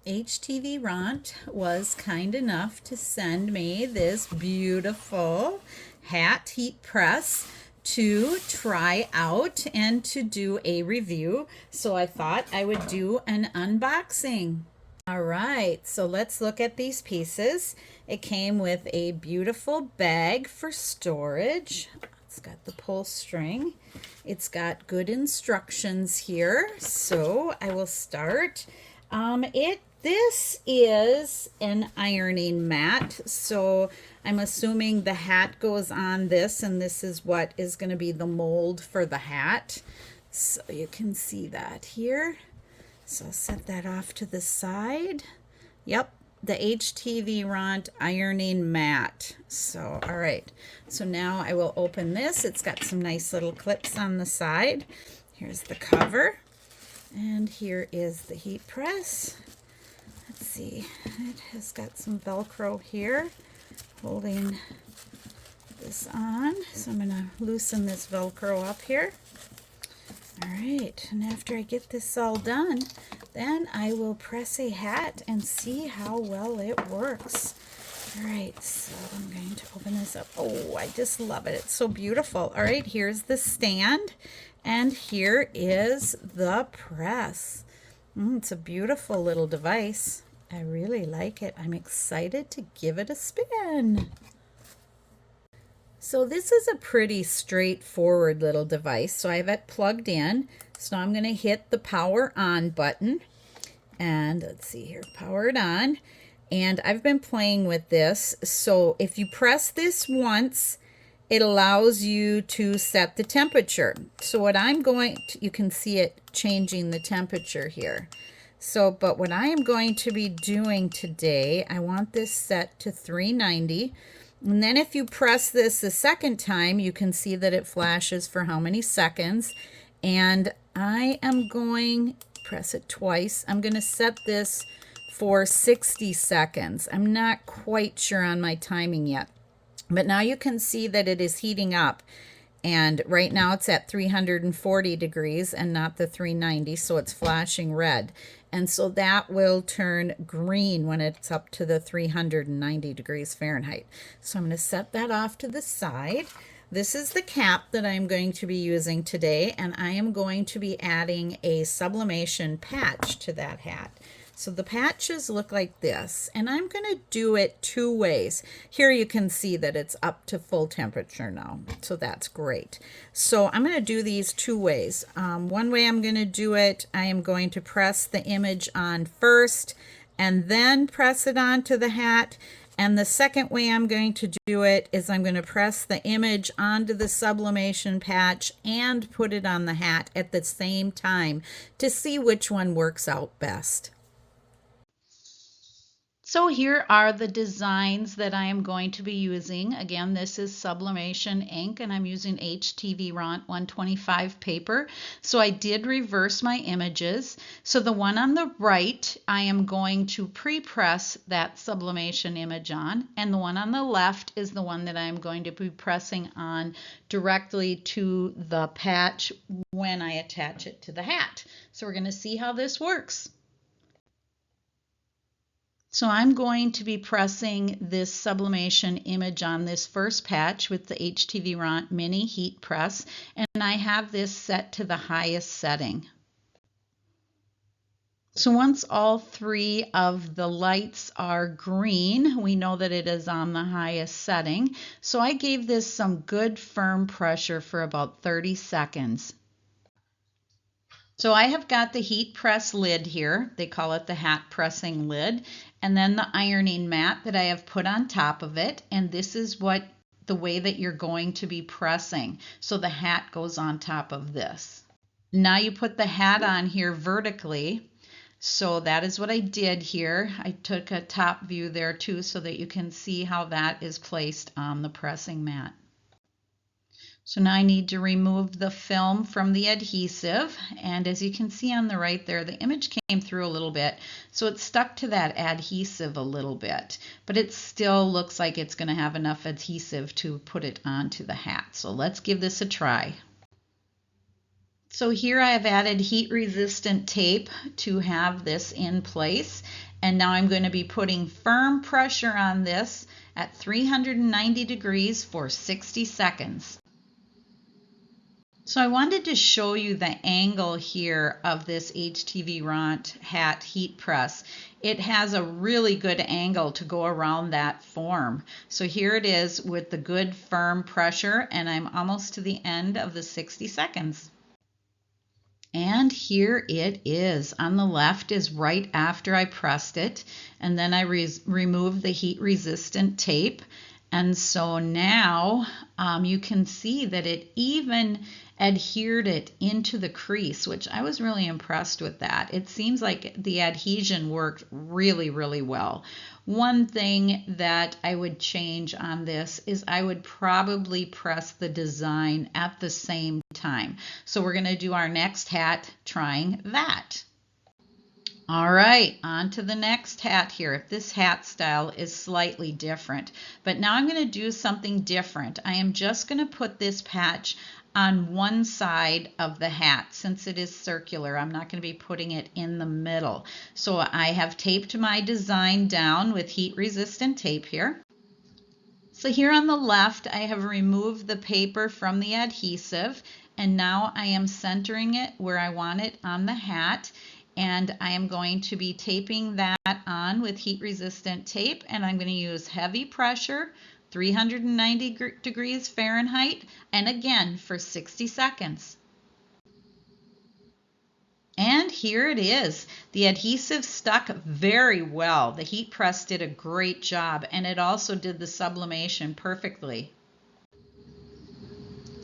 HTVRONT was kind enough to send me this beautiful hat heat press to try out and to do a review. So I thought I would do an unboxing. All right, so let's look at these pieces. It came with a beautiful bag for storage. It's got the pull string. It's got good instructions here. So I will start. This is an ironing mat, so I'm assuming the hat goes on this, and this is what is going to be the mold for the hat. So you can see that here. So I'll set that off to the side. Yep, the HTVRONT ironing mat. So, all right. So now I will open this. It's got some nice little clips on the side. Here's the cover. And here is the heat press. Let's see, it has got some Velcro here holding this on. So I'm going to loosen this Velcro up here. All right, and after I get this all done, then I will press a hat and see how well it works. All right, so I'm going to open this up. Oh, I just love it. It's so beautiful. All right, here's the stand, and here is the press. It's a beautiful little device. I really like it. I'm excited to give it a spin. So this is a pretty straightforward little device. So I have it plugged in. So I'm going to hit the power on button. And let's see here, power it on. And I've been playing with this. So if you press this once, it allows you to set the temperature. So what I'm going to, you can see it changing the temperature here. So, but what I am going to be doing today, I want this set to 390. And then if you press this a second time, you can see that it flashes for how many seconds. And I am going, press it twice. I'm going to set this for 60 seconds. I'm not quite sure on my timing yet. But now you can see that it is heating up. And right now it's at 340 degrees and not the 390, so it's flashing red. And so that will turn green when it's up to the 390 degrees Fahrenheit. So I'm going to set that off to the side. This is the cap that I'm going to be using today, and I am going to be adding a sublimation patch to that hat. So the patches look like this, and I'm going to do it two ways. Here you can see that it's up to full temperature now, so that's great. So I'm going to do these two ways. One way I'm going to do it, I am going to press the image on first and then press it onto the hat. And the second way I'm going to do it is I'm going to press the image onto the sublimation patch and put it on the hat at the same time to see which one works out best. So here are the designs that I am going to be using. Again, this is Sublimation ink, and I'm using HTVRONT 125 paper. So I did reverse my images. So the one on the right, I am going to pre-press that sublimation image on, and the one on the left is the one that I'm going to be pressing on directly to the patch when I attach it to the hat. So we're going to see how this works. So I'm going to be pressing this sublimation image on this first patch with the HTVRONT Mini Heat Press, and I have this set to the highest setting. So once all three of the lights are green, we know that it is on the highest setting. So I gave this some good firm pressure for about 30 seconds. So I have got the heat press lid here. They call it the hat pressing lid. And then the ironing mat that I have put on top of it. And this is the way that you're going to be pressing. So the hat goes on top of this. Now you put the hat on here vertically. So that is what I did here. I took a top view there too so that you can see how that is placed on the pressing mat. So now I need to remove the film from the adhesive, and as you can see on the right there, the image came through a little bit, so it's stuck to that adhesive a little bit, but it still looks like it's going to have enough adhesive to put it onto the hat. So let's give this a try. So here I have added heat resistant tape to have this in place. And now I'm going to be putting firm pressure on this at 390 degrees for 60 seconds. So I wanted to show you the angle here of this HTVRONT Hat Heat Press. It has a really good angle to go around that form. So here it is with the good firm pressure, and I'm almost to the end of the 60 seconds. And here it is. On the left is right after I pressed it, and then I removed the heat resistant tape. And so now you can see that it even adhered it into the crease, which I was really impressed with that. It seems like the adhesion worked really, really well. One thing that I would change on this is I would probably press the design at the same time. So we're going to do our next hat trying that. All right, on to the next hat here. This hat style is slightly different, but now I'm going to do something different. I am just going to put this patch on one side of the hat since it is circular. I'm not going to be putting it in the middle. So I have taped my design down with heat resistant tape here. So here on the left, I have removed the paper from the adhesive, and now I am centering it where I want it on the hat. And I am going to be taping that on with heat resistant tape, and I'm going to use heavy pressure, 390 degrees Fahrenheit, and again for 60 seconds. And here it is. The adhesive stuck very well. The heat press did a great job, and it also did the sublimation perfectly.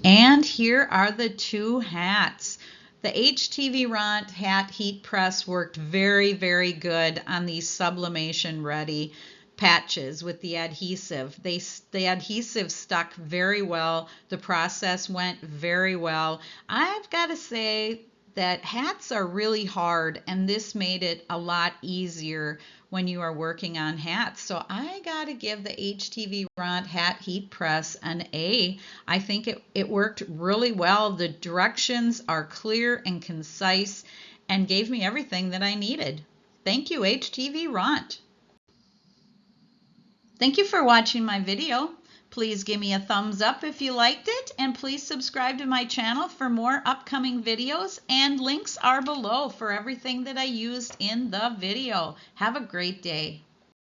And here are the two hats. The HTVRONT Hat Heat Press worked very, very good on these sublimation ready patches with the adhesive. The adhesive stuck very well. The process went very well. I've got to say that hats are really hard, and this made it a lot easier when you are working on hats. So I got to give the HTVRONT Hat Heat Press an A. I think it worked really well. The directions are clear and concise and gave me everything that I needed. Thank you, HTVRONT. Thank you for watching my video. Please give me a thumbs up if you liked it, and please subscribe to my channel for more upcoming videos, and links are below for everything that I used in the video. Have a great day.